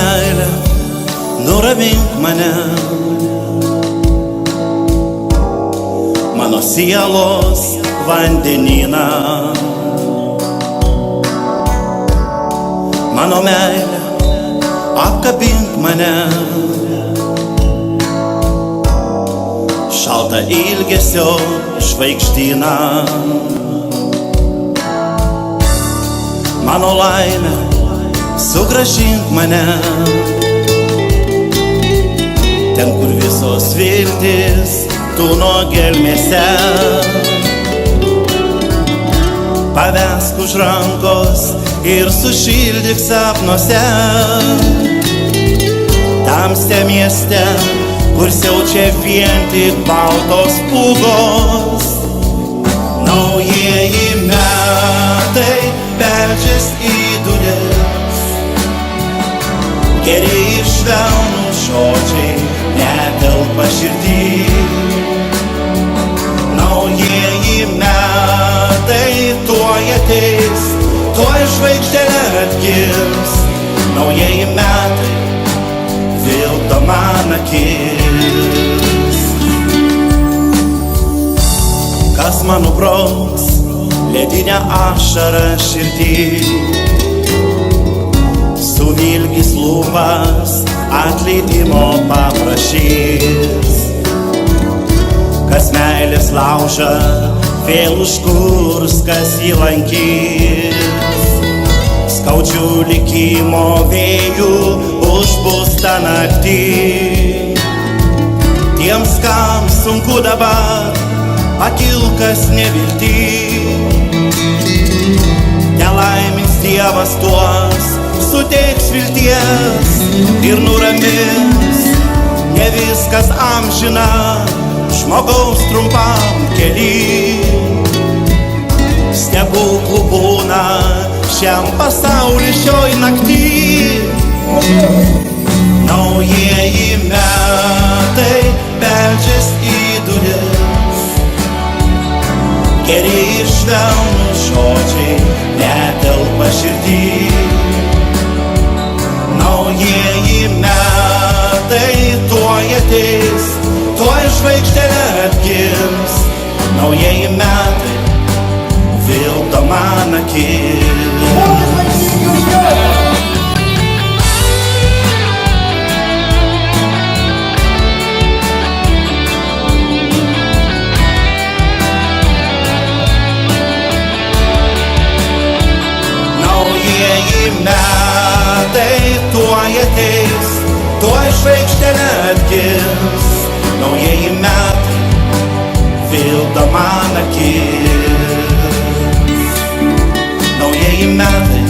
meilė, nuramink mane. Mano sielos vandenyną. Mano meilė, apkabink mane. Šaltą ilgesio žvaigždyną. Mano laimė, sugrąžink mane. Ten, kur visos viltis tūno gelmėse. Pavesk už rankos ir sušildyk sapnuose. Tamsia mieste, kur siaučia vien tik baltos pūgos. Naujieji metai beldžias į duris. Geri ir švelnūs žodžiai netelpa širdį. Naujieji metai tuoj ateis, tuoj žvaigždė atgims. Naujieji metai vilto man akis. Kas man nubrauks ledinę ašarą širdį, suvilgys lūpas, atleidimo paprašys. Kas meilės laužą vėl užkurs, kas jį lankys. Skaudžių likimo vėjų užbus tą naktį. Tiems, kam sunku dabar, pakilkas nevilty. Nelaimins Dievas tuos, suteiks vilties ir nuramins. Ne viskas amžina, žmogaus trumpam kely. Stebuklų būna šiam pasauliui šioj naktį. Naujieji metai beldžias į duris. Geri ir švelnūs žodžiai netelpa širdį. Naujieji metai tuoj ateis, tuoj žvaigždė atgims. Naujieji metai vilto man akis. Metai tuoj ateis, tuoj žvaigždė atgims. Naujieji metai vilto man akis. Naujieji metai